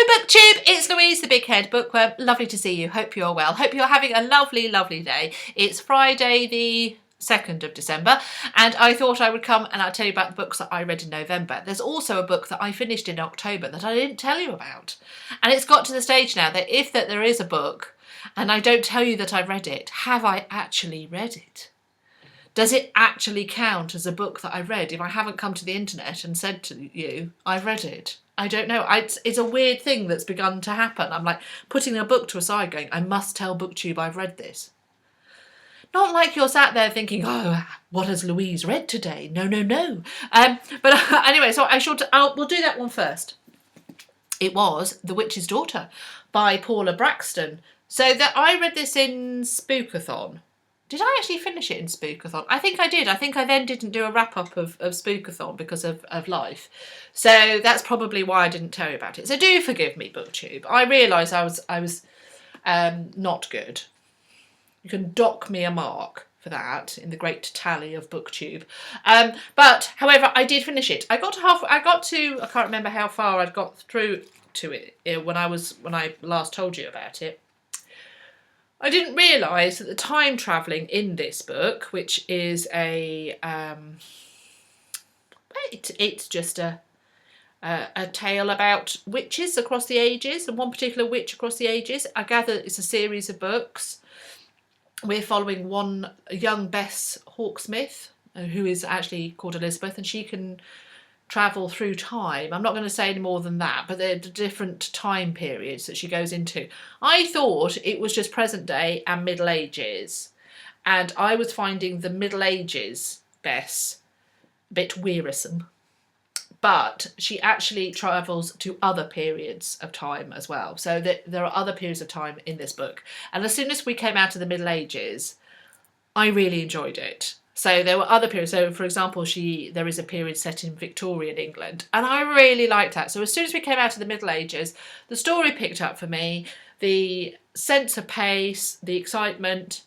Hello BookTube, it's Louise the Big Head Bookworm. Lovely to see you. Hope you're well. Hope you're having a lovely, lovely day. It's Friday the 2nd of December and I thought I would come and I'll tell you about the books that I read in November. There's also a book that I finished in October that I didn't tell you about. And it's got to the stage now that if there is a book and I don't tell you that I've read it, have I actually read it? Does it actually count as a book that I read if I haven't come to the internet and said to you, I've read it? I don't know. It's a weird thing that's begun to happen. I'm like putting a book to a side going, I must tell BookTube I've read this. Not like you're sat there thinking, oh, what has Louise read today? No, no, no. But anyway, so we'll do that one first. It was The Witch's Daughter by Paula Braxton. So that I read this in Spookathon. Did I actually finish it in Spookathon? I think I did. I think I then didn't do a wrap-up of Spookathon because of life. So that's probably why I didn't tell you about it. So do forgive me, BookTube. I realise I was not good. You can dock me a mark for that in the great tally of BookTube. But however, I did finish it. I got to I can't remember how far I'd got through to it when I last told you about it. I didn't realise that the time travelling in this book, which is it's just a tale about witches across the ages and one particular witch across the ages. I gather it's a series of books. We're following one young Bess Hawksmith, who is actually called Elizabeth, and she can travel through time. I'm not going to say any more than that, but there are different time periods that she goes into. I thought it was just present day and Middle Ages, and I was finding the Middle Ages Bess a bit wearisome. But she actually travels to other periods of time as well. So there are other periods of time in this book. And as soon as we came out of the Middle Ages, I really enjoyed it. So there were other periods. So for example, there is a period set in Victorian England, and I really liked that. So as soon as we came out of the Middle Ages, the story picked up for me, the sense of pace, the excitement,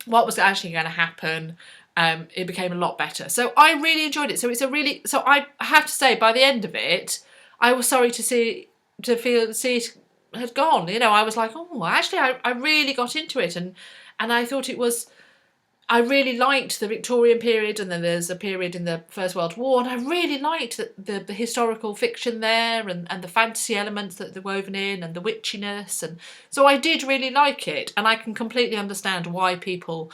what was actually going to happen. It became a lot better. So I really enjoyed it. So I have to say, by the end of it, I was sorry to see it had gone. You know, I was like, oh, actually, I really got into it, and I thought it was. I really liked the Victorian period, and then there's a period in the First World War, and I really liked the historical fiction there and the fantasy elements that they're woven in and the witchiness, and so I did really like it, and I can completely understand why people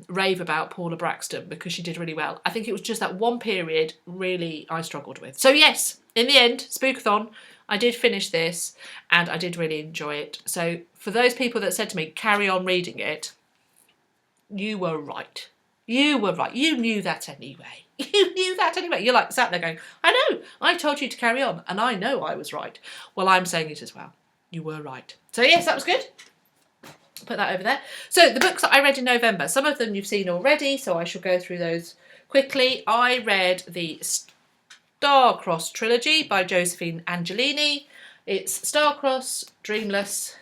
rave about Paula Braxton, because she did really well. I think it was just that one period really I struggled with. So yes, in the end, Spookathon, I did finish this and I did really enjoy it. So for those people that said to me, carry on reading it, you were right. You were right. You knew that anyway. You knew that anyway. You're like sat there going, I know, I told you to carry on and I know I was right. Well, I'm saying it as well. You were right. So yes, that was good. Put that over there. So the books that I read in November, some of them you've seen already, so I shall go through those quickly. I read the Starcrossed Trilogy by Josephine Angelini. It's Starcrossed, Dreamless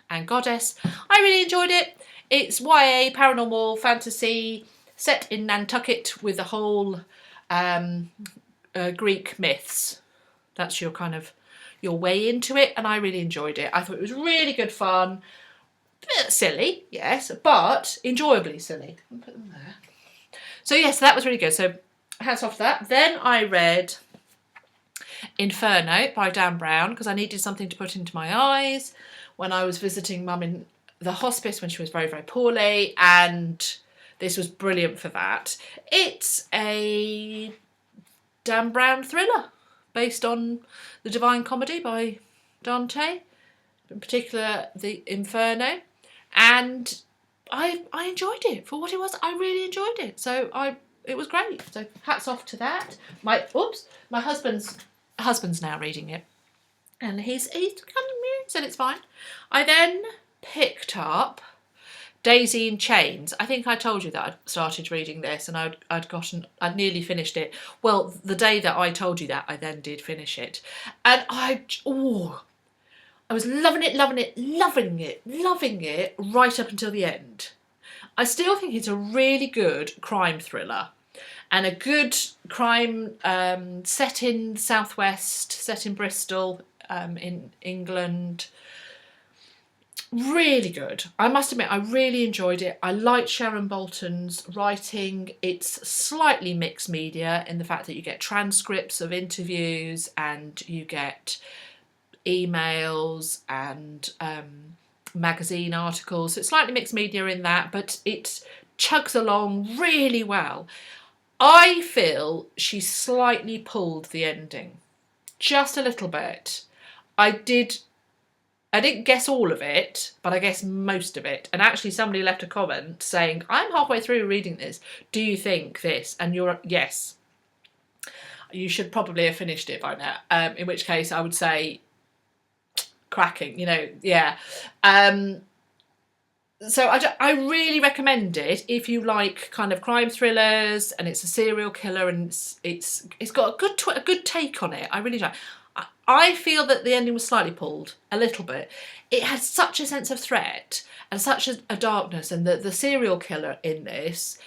and Goddess. I really enjoyed it. It's YA, paranormal, fantasy, set in Nantucket with the whole Greek myths. That's your kind of your way into it, and I really enjoyed it. I thought it was really good fun. A bit silly, yes, but enjoyably silly. I'll put them there. So yes, that was really good. So hats off to that. Then I read Inferno by Dan Brown because I needed something to put into my eyes when I was visiting Mum in the hospice when she was very, very poorly, and this was brilliant for that. It's a Dan Brown thriller based on the Divine Comedy by Dante, in particular the Inferno, and I enjoyed it for what it was. I really enjoyed it, so it was great. So hats off to that. My husband's now reading it, and he's kind of said it's fine. I then picked up Daisy in Chains. I think I told you that I'd started reading this and I'd nearly finished it. Well, the day that I told you that, I then did finish it. And I was loving it right up until the end. I still think it's a really good crime thriller and a good crime set in Southwest, set in Bristol, in England. Really good. I must admit, I really enjoyed it. I liked Sharon Bolton's writing. It's slightly mixed media in the fact that you get transcripts of interviews and you get emails and magazine articles. So it's slightly mixed media in that, but it chugs along really well. I feel she slightly pulled the ending, just a little bit. I didn't guess all of it, but I guessed most of it. And actually somebody left a comment saying, I'm halfway through reading this. Do you think this? And you're, yes. You should probably have finished it by now. In which case I would say, cracking, you know, yeah. So I really recommend it if you like kind of crime thrillers and it's a serial killer and it's got a good take on it. I really like. I feel that the ending was slightly pulled, a little bit. It had such a sense of threat and such a darkness, and the serial killer in this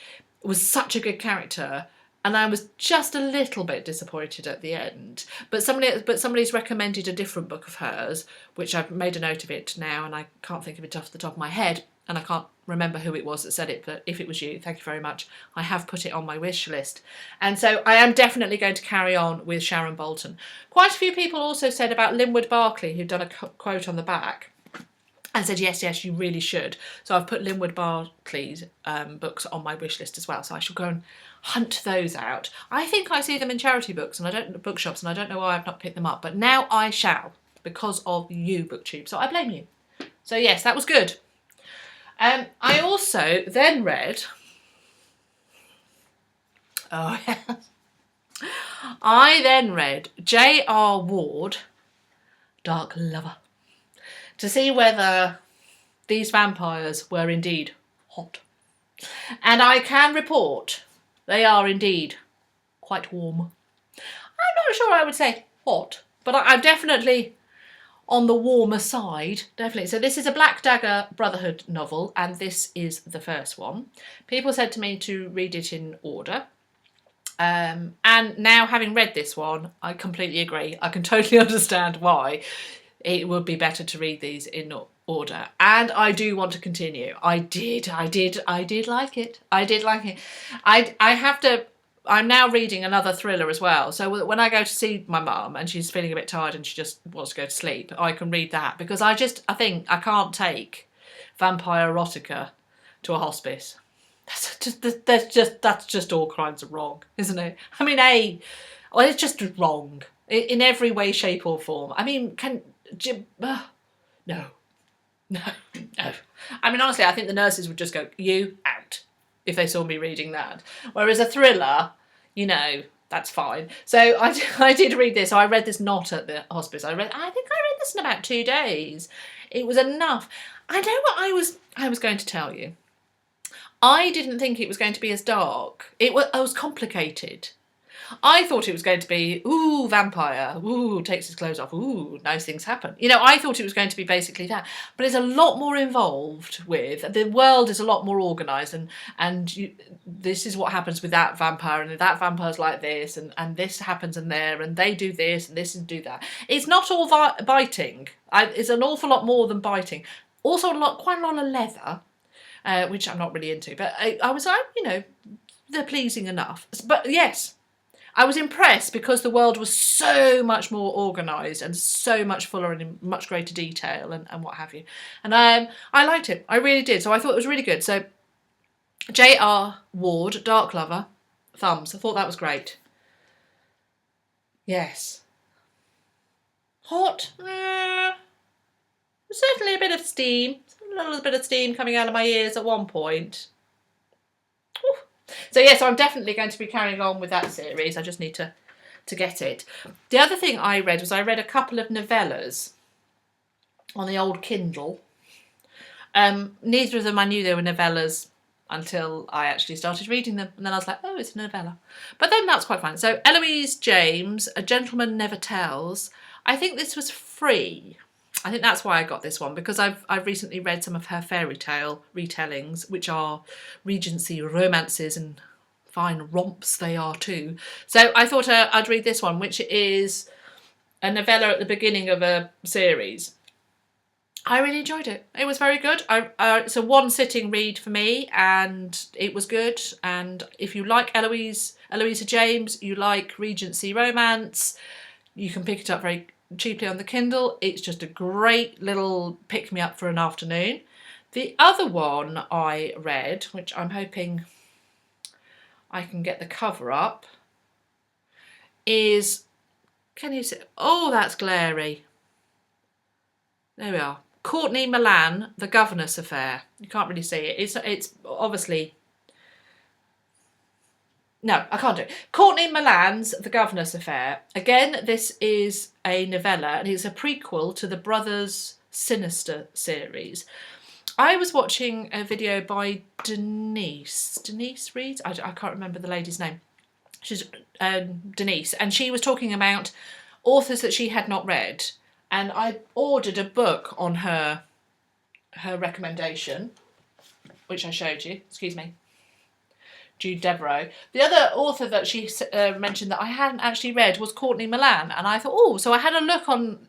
was such a good character, and I was just a little bit disappointed at the end. But somebody's recommended a different book of hers, which I've made a note of it now, and I can't think of it off the top of my head, and I can't remember who it was that said it, but if it was you, thank you very much. I have put it on my wish list. And so I am definitely going to carry on with Sharon Bolton. Quite a few people also said about Linwood Barclay, who'd done a quote on the back, and said, yes, you really should. So I've put Linwood Barclay's books on my wish list as well, so I shall go and hunt those out. I think I see them in charity books and bookshops, and I don't know why I've not picked them up, but now I shall, because of you, BookTube. So I blame you. So yes, that was good. I also then read, I then read J.R. Ward, Dark Lover, to see whether these vampires were indeed hot. And I can report they are indeed quite warm. I'm not sure I would say hot, but I'm definitely on the warmer side, definitely. So this is a Black Dagger Brotherhood novel, and this is the first one. People said to me to read it in order. And now, having read this one, I completely agree. I can totally understand why it would be better to read these in order. And I do want to continue. I did like it. I did like it. I have to... I'm now reading another thriller as well. So when I go to see my mum and she's feeling a bit tired and she just wants to go to sleep, I can read that, because I think I can't take vampire erotica to a hospice. That's just all kinds of wrong, isn't it? I mean, it's just wrong in every way, shape or form. I mean, no. I mean, honestly, I think the nurses would just go, you out, if they saw me reading that. Whereas a thriller, you know, that's fine. So I did read this. So I read this not at the hospice. I think I read this in about 2 days. It was enough. I know what I was going to tell you. I didn't think it was going to be as dark. It was complicated. I thought it was going to be, ooh, vampire, ooh, takes his clothes off, ooh, nice things happen. You know, I thought it was going to be basically that. But it's a lot more involved with, the world is a lot more organised, and this is what happens with that vampire, and that vampire's like this, and this happens in there, and they do this, and this and do that. It's not all biting. It's an awful lot more than biting. Also quite a lot of leather, which I'm not really into. But I was like, you know, they're pleasing enough. But yes, I was impressed because the world was so much more organised and so much fuller and in much greater detail and what have you. And I liked it. I really did. So I thought it was really good. So J.R. Ward, Dark Lover, thumbs. I thought that was great. Yes. Hot? Certainly a bit of steam. A little bit of steam coming out of my ears at one point. Ooh. So yes, I'm definitely going to be carrying on with that series. I just need to get it. The other thing I read was I read a couple of novellas on the old Kindle. Neither of them I knew they were novellas until I actually started reading them, and then I was like, oh, it's a novella. But then that's quite fun. So Eloise James, A Gentleman Never Tells. I think this was free. I think that's why I got this one, because I've recently read some of her fairy tale retellings, which are Regency romances, and fine romps they are too. So I thought I'd read this one, which is a novella at the beginning of a series. I really enjoyed it. It was very good. It's a one-sitting read for me, and it was good. And if you like Eloisa James, you like Regency romance, you can pick it up very cheaply on the Kindle. It's just a great little pick-me-up for an afternoon. The other one I read, which I'm hoping I can get the cover up, is, can you see? Oh, that's glary. There we are. Courtney Milan, The Governess Affair. You can't really see it. It's obviously... No, I can't do it. Courtney Milan's The Governess Affair. Again, this is a novella, and it's a prequel to the Brothers Sinister series. I was watching a video by Denise Reed? I can't remember the lady's name. She's Denise, and she was talking about authors that she had not read. And I ordered a book on her recommendation, which I showed you. Excuse me. Jude Devereux. The other author that she mentioned that I hadn't actually read was Courtney Milan, and I thought, oh, so I had a look on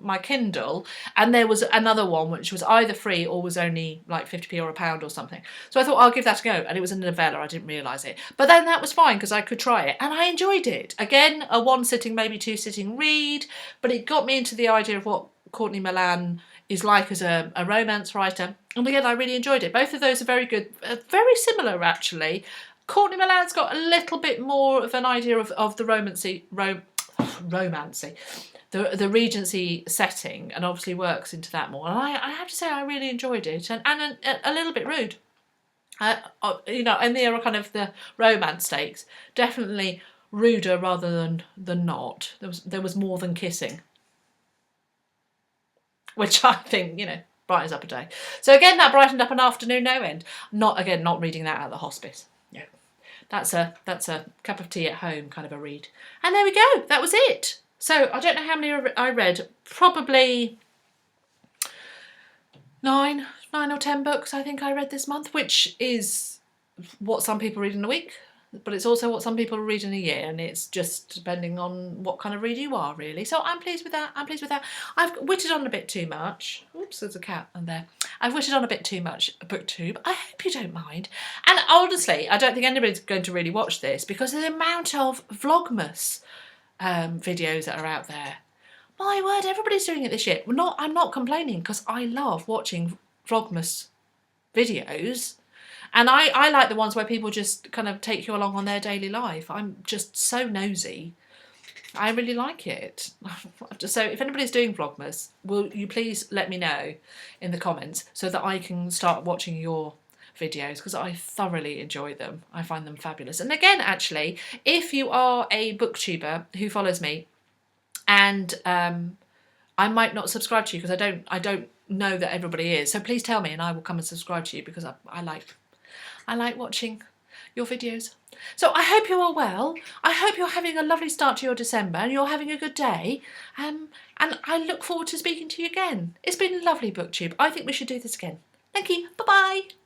my Kindle, and there was another one which was either free or was only like 50p or £1 or something. So I thought, I'll give that a go, and it was a novella. I didn't realise it, but then that was fine because I could try it, and I enjoyed it. Again, a one-sitting, maybe two-sitting read, but it got me into the idea of what Courtney Milan is like as a romance writer. And again, I really enjoyed it. Both of those are very good, very similar actually. Courtney Milan's got a little bit more of an idea of the romancy, the Regency setting, and obviously works into that more. And I have to say, I really enjoyed it, and a little bit rude. You know, and there are kind of the romance stakes, definitely ruder rather than not. There was more than kissing, which I think, you know, brightens up a day. So again, that brightened up an afternoon no end. Not reading that at the hospice. Yeah, that's a cup of tea at home kind of a read. And there we go. That was it. So I don't know how many I read. Probably 9 or 10 books I think I read this month, which is what some people read in a week. But it's also what some people read in a year, and it's just depending on what kind of reader you are, really. So I'm pleased with that. I've witted on a bit too much. Oops, there's a cat in there. I've witted on a bit too much, booktube. I hope you don't mind. And honestly, I don't think anybody's going to really watch this because of the amount of Vlogmas videos that are out there. My word, everybody's doing it this year. I'm not complaining because I love watching Vlogmas videos. And I like the ones where people just kind of take you along on their daily life. I'm just so nosy. I really like it. So if anybody's doing Vlogmas, will you please let me know in the comments so that I can start watching your videos, because I thoroughly enjoy them. I find them fabulous. And again, actually, if you are a booktuber who follows me, and I might not subscribe to you because I don't know that everybody is, so please tell me and I will come and subscribe to you because I like watching your videos. So I hope you're all well. I hope you're having a lovely start to your December and you're having a good day. And I look forward to speaking to you again. It's been lovely, BookTube. I think we should do this again. Thank you. Bye-bye.